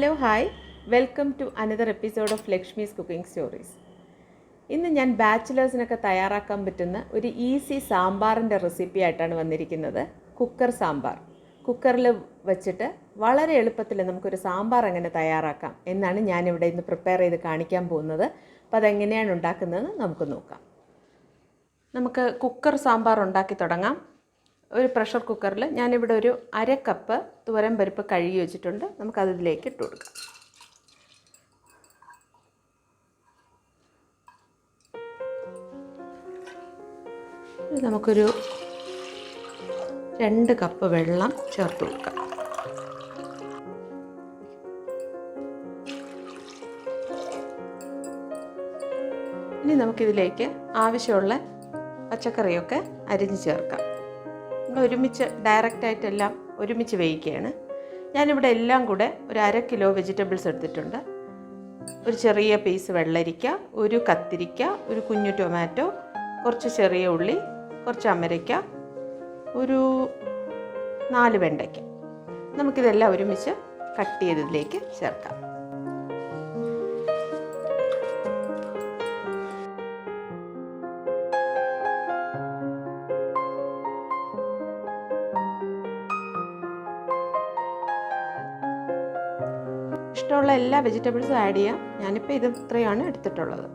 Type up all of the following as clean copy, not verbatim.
Hello, hi. Welcome to another episode of Lakshmi's Cooking Stories. ഇന്ന് ഞാൻ ബാച്ചിലേഴ്സിനൊക്കെ തയ്യാറാക്കാൻ പറ്റുന്ന ഒരു ഈസി സാമ്പാറിൻ്റെ റെസിപ്പി ആയിട്ടാണ് വന്നിരിക്കുന്നത്. കുക്കർ സാമ്പാർ. കുക്കറിൽ വെച്ചിട്ട് വളരെ എളുപ്പത്തിൽ നമുക്കൊരു സാമ്പാർ എങ്ങനെ തയ്യാറാക്കാം എന്നാണ് ഞാനിവിടെ ഇന്ന് പ്രിപ്പയർ ചെയ്ത് കാണിക്കാൻ പോകുന്നത്. അപ്പോൾ അതെങ്ങനെയാണ് ഉണ്ടാക്കുന്നതെന്ന് നമുക്ക് നോക്കാം. നമുക്ക് കുക്കർ സാമ്പാർ ഉണ്ടാക്കി തുടങ്ങാം. ഒരു പ്രഷർ കുക്കറിൽ ഞാനിവിടെ ഒരു 1/2 കപ്പ് തുവരം പരിപ്പ് കഴുകി വെച്ചിട്ടുണ്ട്. നമുക്കതിലേക്ക് ഇട്ട് കൊടുക്കാം. നമുക്കൊരു 2 കപ്പ് വെള്ളം ചേർത്ത് കൊടുക്കാം. ഇനി നമുക്കിതിലേക്ക് ആവശ്യമുള്ള പച്ചക്കറിയൊക്കെ അരിഞ്ഞ് ചേർക്കാം. നമ്മൾ ഒരുമിച്ച് ഡയറക്റ്റായിട്ടെല്ലാം ഒരുമിച്ച് വേവിക്കുകയാണ്. ഞാനിവിടെ എല്ലാം കൂടെ ഒരു 1/2 കിലോ വെജിറ്റബിൾസ് എടുത്തിട്ടുണ്ട്. ഒരു ചെറിയ പീസ് വെള്ളരിക്ക, ഒരു കത്തിരിക്ക, ഒരു കുഞ്ഞു ടൊമാറ്റോ, കുറച്ച് ചെറിയ ഉള്ളി, കുറച്ച് അമരയ്ക്ക, ഒരു 4 വെണ്ടയ്ക്ക. നമുക്കിതെല്ലാം ഒരുമിച്ച് കട്ട് ചെയ്തതിലേക്ക് ചേർക്കാം. ഇഷ്ടമുള്ള എല്ലാ വെജിറ്റബിൾസും ആഡ് ചെയ്യാം. ഞാനിപ്പോൾ ഇത് ഇത്രയാണ് എടുത്തിട്ടുള്ളത്.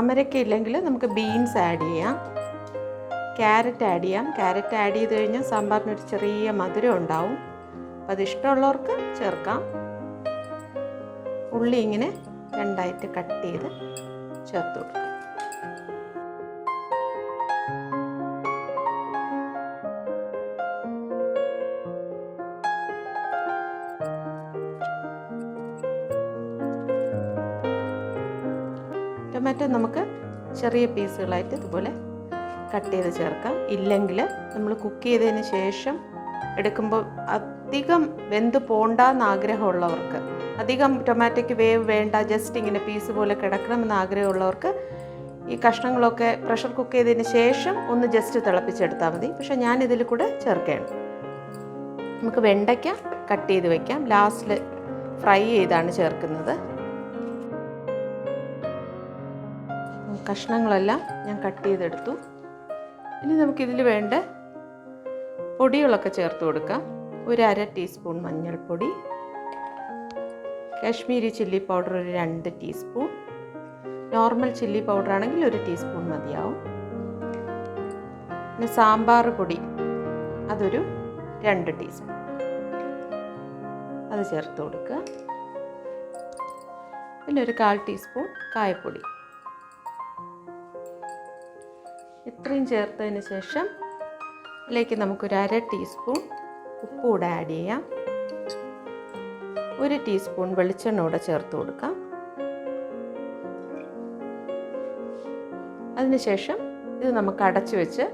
അമരയ്ക്ക ഇല്ലെങ്കിൽ നമുക്ക് ബീൻസ് ആഡ് ചെയ്യാം, ക്യാരറ്റ് ആഡ് ചെയ്യാം. ക്യാരറ്റ് ആഡ് ചെയ്ത് കഴിഞ്ഞാൽ സാമ്പാറിനൊരു ചെറിയ മധുരം ഉണ്ടാവും. അപ്പോൾ അത് ഇഷ്ടമുള്ളവർക്ക് ചേർക്കാം. ഉള്ളി ഇങ്ങനെ 2ആയിട്ട് കട്ട് ചെയ്ത് ചേർത്ത് കൊടുക്കാം. ടൊമാറ്റോ നമുക്ക് ചെറിയ പീസുകളായിട്ട് ഇതുപോലെ കട്ട് ചെയ്ത് ചേർക്കാം. ഇല്ലെങ്കിൽ നമ്മൾ കുക്ക് ചെയ്തതിന് ശേഷം എടുക്കുമ്പോൾ അധികം വെന്ത് പോണ്ടെന്ന് ആഗ്രഹമുള്ളവർക്ക്, അധികം ടൊമാറ്റോയ്ക്ക് വേവ് വേണ്ട, ജസ്റ്റ് ഇങ്ങനെ പീസ് പോലെ കിടക്കണമെന്ന് ആഗ്രഹമുള്ളവർക്ക് ഈ കഷ്ണങ്ങളൊക്കെ പ്രഷർ കുക്ക് ചെയ്തതിന് ശേഷം ഒന്ന് ജസ്റ്റ് തിളപ്പിച്ചെടുത്താൽ മതി. പക്ഷേ ഞാനിതിൽ കൂടെ ചേർക്കുകയാണ്. നമുക്ക് വെണ്ടയ്ക്ക കട്ട് ചെയ്ത് വയ്ക്കാം. ലാസ്റ്റിൽ ഫ്രൈ ചെയ്താണ് ചേർക്കുന്നത്. കഷ്ണങ്ങളെല്ലാം ഞാൻ കട്ട് ചെയ്തെടുത്തു. ഇനി നമുക്കിതിൽ വേണ്ട പൊടികളൊക്കെ ചേർത്ത് കൊടുക്കാം. ഒരു 1/2 ടീസ്പൂൺ മഞ്ഞൾപ്പൊടി, കാശ്മീരി ചില്ലി പൗഡർ ഒരു 2 ടീസ്പൂൺ, നോർമൽ ചില്ലി പൗഡർ ആണെങ്കിൽ 1 ടീസ്പൂൺ മതിയാവും. പിന്നെ സാമ്പാർ പൊടി അതൊരു 2 ടീസ്പൂൺ, അത് ചേർത്ത് കൊടുക്കുക. പിന്നെ ഒരു 1/4 ടീസ്പൂൺ കായപ്പൊടി. ഇത്രയും ചേർത്തതിന് ശേഷം ഇതിലേക്ക് നമുക്കൊരു 1/2 ടീസ്പൂൺ ഉപ്പ് കൂടെ ആഡ് ചെയ്യാം. 1 ടീസ്പൂൺ വെളിച്ചെണ്ണ കൂടെ ചേർത്ത് കൊടുക്കാം. അതിനുശേഷം ഇത് നമുക്ക് അടച്ചു വെച്ച്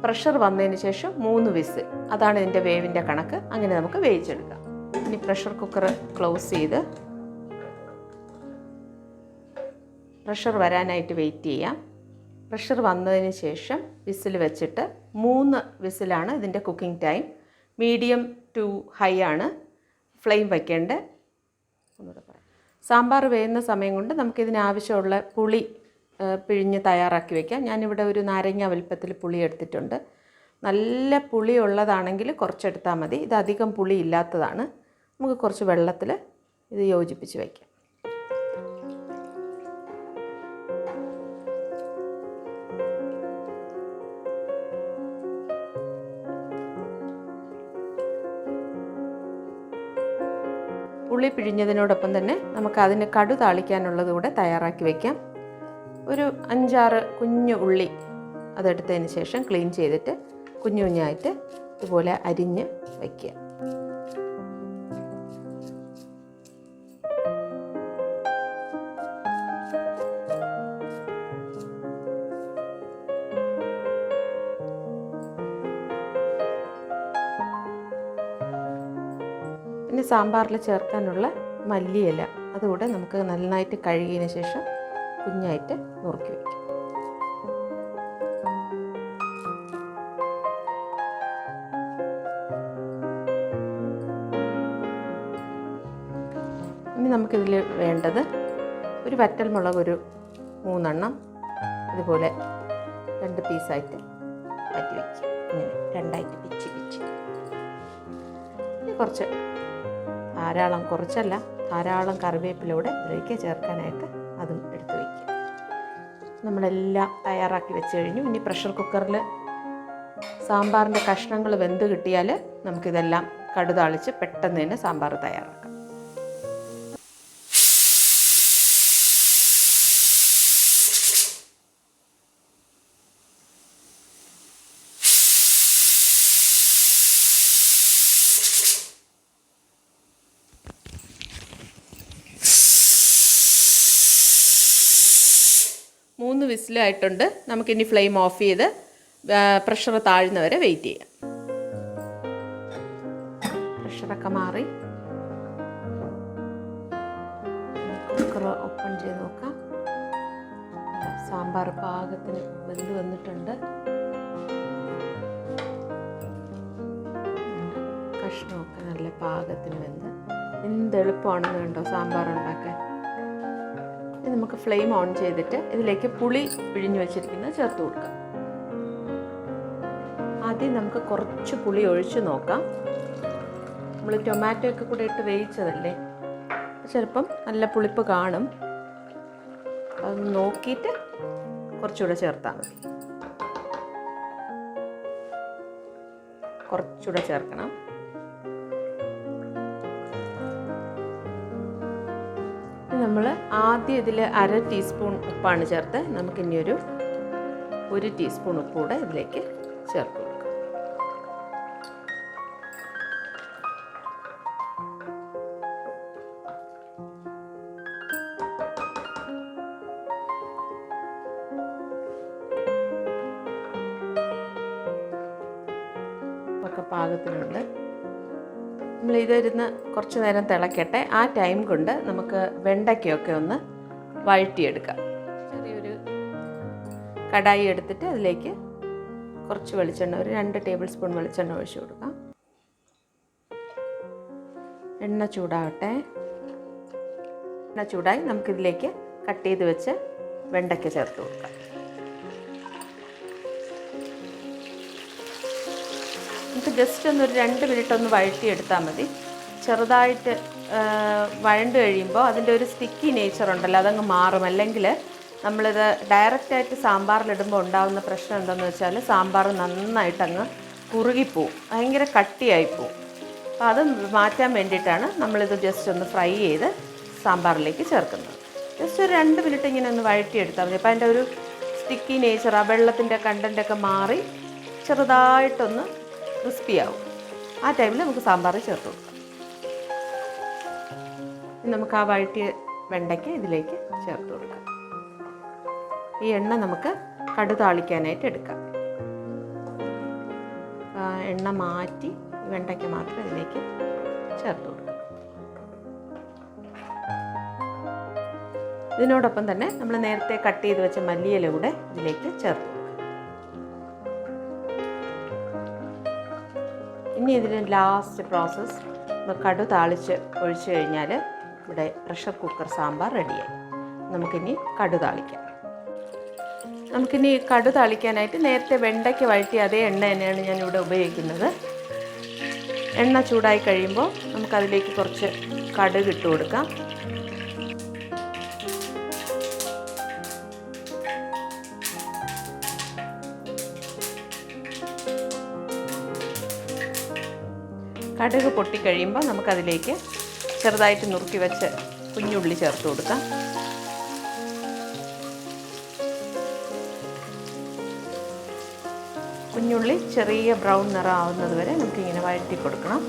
പ്രഷർ വന്നതിന് ശേഷം 3 വിസിൽ, അതാണ് ഇതിൻ്റെ വേവിൻ്റെ കണക്ക്. അങ്ങനെ നമുക്ക് വേവിച്ചെടുക്കാം. ഇനി പ്രഷർ കുക്കർ ക്ലോസ് ചെയ്ത് പ്രഷർ വരാനായിട്ട് വെയിറ്റ് ചെയ്യാം. പ്രഷർ വന്നതിന് ശേഷം വിസിൽ വെച്ചിട്ട് 3 വിസിലാണ് ഇതിൻ്റെ cooking time. Medium to high ആണ് ഫ്ലെയിം വയ്ക്കേണ്ടത്. ഒന്നുകൂടെ പറയാം. സാമ്പാർ വേവുന്ന സമയം കൊണ്ട് നമുക്കിതിനാവശ്യമുള്ള പുളി പിഴിഞ്ഞ് തയ്യാറാക്കി വയ്ക്കാം. ഞാനിവിടെ ഒരു നാരങ്ങ വലുപ്പത്തിൽ പുളി എടുത്തിട്ടുണ്ട്. നല്ല പുളി ഉള്ളതാണെങ്കിൽ കുറച്ചെടുത്താൽ മതി. ഇത് അധികം പുളി ഇല്ലാത്തതാണ്. നമുക്ക് കുറച്ച് വെള്ളത്തിൽ ഇത് യോജിപ്പിച്ച് വയ്ക്കാം. പുളി പിഴിഞ്ഞതിനോടൊപ്പം തന്നെ നമുക്ക് അതിന് കടു താളിക്കാനുള്ളത് കൂടെ തയ്യാറാക്കി വയ്ക്കാം. ഒരു 5-6 കുഞ്ഞു ഉള്ളി അതെടുത്തതിന് ശേഷം ക്ലീൻ ചെയ്തിട്ട് കുഞ്ഞു കുഞ്ഞായിട്ട് ഇതുപോലെ അരിഞ്ഞ് വയ്ക്കുക. പിന്നെ സാമ്പാറിൽ ചേർക്കാനുള്ള മല്ലിയില അതുകൂടെ നമുക്ക് നന്നായിട്ട് കഴുകിയതിന് ശേഷം കുഞ്ഞായിട്ട് നുറുക്കി വയ്ക്കും. നമുക്കിതിൽ വേണ്ടത് ഒരു വറ്റൽമുളക് ഒരു 3 എണ്ണം ഇതുപോലെ 2 പീസായിട്ട് മാറ്റി വയ്ക്കുക. ഇങ്ങനെ 2ആയിട്ട് പിച്ച് കുറച്ച് ധാരാളം കറിവേപ്പിലൂടെ ഇതിലേക്ക് ചേർക്കാനായിട്ട് അതും എടുത്ത് വയ്ക്കുക. നമ്മളെല്ലാം തയ്യാറാക്കി വെച്ച് കഴിഞ്ഞു. ഇനി പ്രഷർ കുക്കറിൽ സാമ്പാറിൻ്റെ കഷ്ണങ്ങൾ വെന്ത് കിട്ടിയാൽ നമുക്കിതെല്ലാം കടുതാളിച്ച് പെട്ടെന്ന് തന്നെ സാമ്പാർ തയ്യാറാക്കാം. മൂന്ന് വിസിലായിട്ടുണ്ട്. നമുക്കിനി ഫ്ലെയിം ഓഫ് ചെയ്ത് പ്രഷർ താഴുന്നവരെ വെയിറ്റ് ചെയ്യാം. പ്രഷറൊക്കെ മാറി കുക്കർ ഓപ്പൺ ചെയ്ത് നോക്കാം. സാമ്പാർ പാകത്തിന് വെന്ത് വന്നിട്ടുണ്ട്. കഷ്ണമൊക്കെ നല്ല പാകത്തിന് വെന്ത് എന്ത് എളുപ്പമാണെന്ന് കണ്ടോ സാമ്പാർ ഉണ്ടാക്കാൻ. നമുക്ക് ഫ്ലെയിം ഓൺ ചെയ്തിട്ട് ഇതിലേക്ക് പുളി പിഴിഞ്ഞ് വെച്ചിരിക്കുന്നത് ചേർത്ത് കൊടുക്കാം. ആദ്യം നമുക്ക് കുറച്ച് പുളി ഒഴിച്ച് നോക്കാം. നമ്മൾ ടൊമാറ്റോ ഒക്കെ കൂടെ ഇട്ട് വേവിച്ചതല്ലേ, ചിലപ്പം നല്ല പുളിപ്പ് കാണും. അത് നോക്കിയിട്ട് കുറച്ചുകൂടെ ചേർത്താൽ മതി. കുറച്ചുകൂടെ ചേർക്കണം. നമ്മൾ ആദ്യം ഇതിൽ 1/2 ടീസ്പൂൺ ഉപ്പാണ് ചേർത്ത്. നമുക്കിനി ഒരു 1 ടീസ്പൂൺ ഉപ്പ് കൂടെ ഇതിലേക്ക് ചേർത്ത് കൊടുക്കാം. ഒക്കെ പാകത്തിനുണ്ട്. നമ്മളിതിരുന്ന് കുറച്ച് നേരം തിളക്കട്ടെ. ആ ടൈം കൊണ്ട് നമുക്ക് വെണ്ടയ്ക്കൊക്കെ ഒന്ന് വഴറ്റിയെടുക്കാം. ചെറിയൊരു കടായി എടുത്തിട്ട് അതിലേക്ക് കുറച്ച് വെളിച്ചെണ്ണ, ഒരു 2 ടേബിൾ സ്പൂൺ വെളിച്ചെണ്ണ ഒഴിച്ചു കൊടുക്കാം. എണ്ണ ചൂടാവട്ടെ. എണ്ണ ചൂടായി നമുക്കിതിലേക്ക് കട്ട് ചെയ്ത് വെച്ച് വെണ്ടയ്ക്ക ചേർത്ത് കൊടുക്കാം. നമുക്ക് ജസ്റ്റ് ഒരു 2 മിനിറ്റ് ഒന്ന് വഴറ്റിയെടുത്താൽ മതി. ചെറുതായിട്ട് വഴണ്ട് കഴിയുമ്പോൾ അതിൻ്റെ ഒരു സ്റ്റിക്കി നേച്ചർ ഉണ്ടല്ലോ, അതങ്ങ് മാറും. അല്ലെങ്കിൽ നമ്മളിത് ഡയറക്റ്റായിട്ട് സാമ്പാറിലിടുമ്പോൾ ഉണ്ടാകുന്ന പ്രശ്നം എന്താണെന്ന് വെച്ചാൽ സാമ്പാർ നന്നായിട്ട് അങ്ങ് കുറുകിപ്പോവും, ഭയങ്കര കട്ടിയായിപ്പോവും. അപ്പോൾ അത് മാറ്റാൻ വേണ്ടിയിട്ടാണ് നമ്മളിത് ജസ്റ്റ് ഒന്ന് ഫ്രൈ ചെയ്ത് സാമ്പാറിലേക്ക് ചേർക്കുന്നത്. ജസ്റ്റ് ഒരു 2 മിനിറ്റ് ഇങ്ങനെ ഒന്ന് വഴറ്റിയെടുത്താൽ മതി. അപ്പോൾ അതിൻ്റെ ഒരു സ്റ്റിക്കി നേച്ചർ, ആ വെള്ളത്തിൻ്റെ കണ്ടൻറ്റൊക്കെ മാറി ചെറുതായിട്ടൊന്ന് ക്രിസ്പിയാവും. ആ ടൈമിൽ നമുക്ക് സാമ്പാർ ചേർത്ത് കൊടുക്കാം. നമുക്ക് ആ വഴറ്റിയ വെണ്ടയ്ക്ക് ഇതിലേക്ക് ചേർത്ത് കൊടുക്കാം. ഈ എണ്ണ നമുക്ക് കടുതാളിക്കാനായിട്ട് എടുക്കാം. എണ്ണ മാറ്റി വെണ്ടയ്ക്ക് മാത്രം ഇതിലേക്ക് ചേർത്ത് കൊടുക്കാം. ഇതിനോടൊപ്പം തന്നെ നമ്മൾ നേരത്തെ കട്ട് ചെയ്ത് വെച്ച മല്ലിയില കൂടെ ഇതിലേക്ക് ചേർത്ത് കൊടുക്കാം. ഇനി ഇതിന് ലാസ്റ്റ് പ്രോസസ്സ്, കടു താളിച്ച് ഒഴിച്ചു കഴിഞ്ഞാൽ ഇവിടെ പ്രഷർ കുക്കർ സാമ്പാർ റെഡിയായി. നമുക്കിനി കടു താളിക്കാം. നമുക്കിനി കടു താളിക്കാനായിട്ട് നേരത്തെ വെണ്ടയ്ക്ക് വഴറ്റിയ അതേ എണ്ണ തന്നെയാണ് ഞാനിവിടെ ഉപയോഗിക്കുന്നത്. എണ്ണ ചൂടായി കഴിയുമ്പോൾ നമുക്കതിലേക്ക് കുറച്ച് കടുക് ഇട്ട് കൊടുക്കാം. കടുക് പൊട്ടിക്കഴിയുമ്പോൾ നമുക്കതിലേക്ക് ചെറുതായിട്ട് നുറുക്കി വെച്ച് കുഞ്ഞുള്ളി ചേർത്ത് കൊടുക്കാം. കുഞ്ഞുള്ളി ചെറിയ ബ്രൗൺ നിറം ആവുന്നത് വരെ നമുക്കിങ്ങനെ വഴറ്റി കൊടുക്കണം.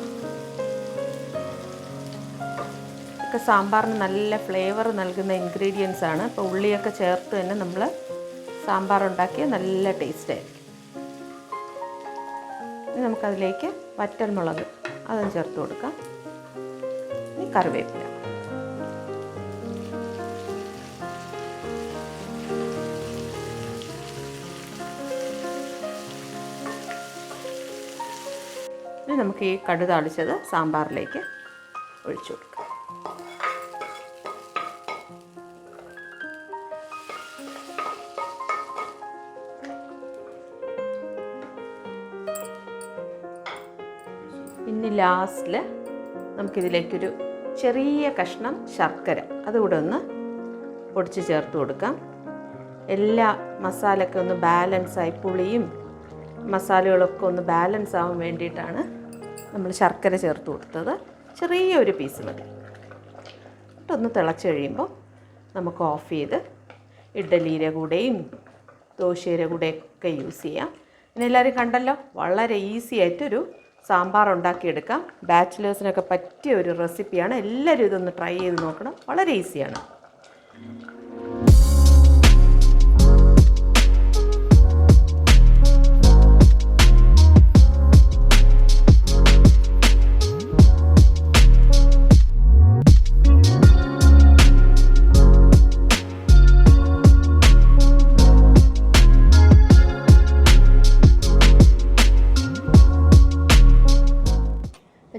ഒക്കെ സാമ്പാറിന് നല്ല ഫ്ലേവർ നൽകുന്ന ഇൻഗ്രീഡിയൻസ് ആണ്. അപ്പോൾ ഉള്ളിയൊക്കെ ചേർത്ത് തന്നെ നമ്മൾ സാമ്പാർ ഉണ്ടാക്കിയ നല്ല ടേസ്റ്റ് ആയിരിക്കും. ഇനി നമുക്കതിലേക്ക് വറ്റൽമുളക് അതും ചേർത്ത് കൊടുക്കാം. ഇനി കറിവേപ്പില. ഇനി നമുക്ക് ഈ കടു താളിച്ചത് സാമ്പാറിലേക്ക് ഒഴിച്ചു കൊടുക്കാം. ലാസ്റ്റിൽ നമുക്കിതിലേക്കൊരു ചെറിയ കഷ്ണം ശർക്കര അതുകൂടെ ഒന്ന് പൊടിച്ച് ചേർത്ത് കൊടുക്കാം. എല്ലാ മസാലയൊക്കെ ഒന്ന് ബാലൻസായി, പുളിയും മസാലകളൊക്കെ ഒന്ന് ബാലൻസ് ആവാൻ വേണ്ടിയിട്ടാണ് നമ്മൾ ശർക്കര ചേർത്ത് കൊടുത്തത്. ചെറിയൊരു പീസ് മതി. എന്നിട്ടൊന്ന് തിളച്ച് കഴിയുമ്പോൾ നമുക്ക് ഓഫ് ചെയ്ത് ഇഡ്ഡലിയുടെ കൂടെയും ദോശയുടെ കൂടെയൊക്കെ യൂസ് ചെയ്യാം. പിന്നെ എല്ലാവരും കണ്ടല്ലോ, വളരെ ഈസി ആയിട്ടൊരു സാമ്പാർ ഉണ്ടാക്കിയെടുക്കാം. ബാച്ചിലേഴ്സിനൊക്കെ പറ്റിയ ഒരു റെസിപ്പിയാണ്. എല്ലാവരും ഇതൊന്ന് ട്രൈ ചെയ്ത് നോക്കണം. വളരെ ഈസിയാണ്.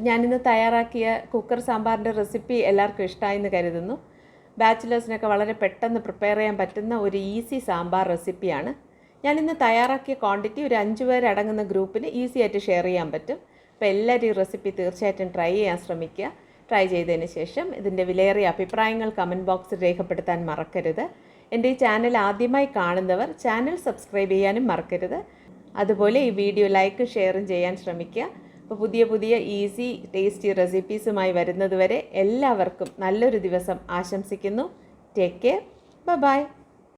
ഞാനിന്ന് തയ്യാറാക്കിയ കുക്കർ സാമ്പാറിൻ്റെ റെസിപ്പി എല്ലാവർക്കും ഇഷ്ടമായെന്ന് കരുതുന്നു. ബാച്ചിലേഴ്സിനൊക്കെ വളരെ പെട്ടെന്ന് പ്രിപ്പയർ ചെയ്യാൻ പറ്റുന്ന ഒരു ഈസി സാമ്പാർ റെസിപ്പിയാണ്. ഞാനിന്ന് തയ്യാറാക്കിയ ക്വാണ്ടിറ്റി ഒരു 5 പേരടങ്ങുന്ന ഗ്രൂപ്പിന് ഈസി ആയിട്ട് ഷെയർ ചെയ്യാൻ പറ്റും. അപ്പോൾ എല്ലാവരും ഈ റെസിപ്പി തീർച്ചയായിട്ടും ട്രൈ ചെയ്യാൻ ശ്രമിക്കുക. ട്രൈ ചെയ്തതിന് ശേഷം ഇതിൻ്റെ വിലയേറിയ അഭിപ്രായങ്ങൾ കമൻറ്റ് ബോക്സിൽ രേഖപ്പെടുത്താൻ മറക്കരുത്. എൻ്റെ ഈ ചാനൽ ആദ്യമായി കാണുന്നവർ ചാനൽ സബ്സ്ക്രൈബ് ചെയ്യാനും മറക്കരുത്. അതുപോലെ ഈ വീഡിയോ ലൈക്ക് ഷെയറും ചെയ്യാൻ ശ്രമിക്കുക. അപ്പോൾ പുതിയ ഈസി ടേസ്റ്റി റെസിപ്പീസുമായി വരുന്നതുവരെ എല്ലാവർക്കും നല്ലൊരു ദിവസം ആശംസിക്കുന്നു. Take care. ബൈ.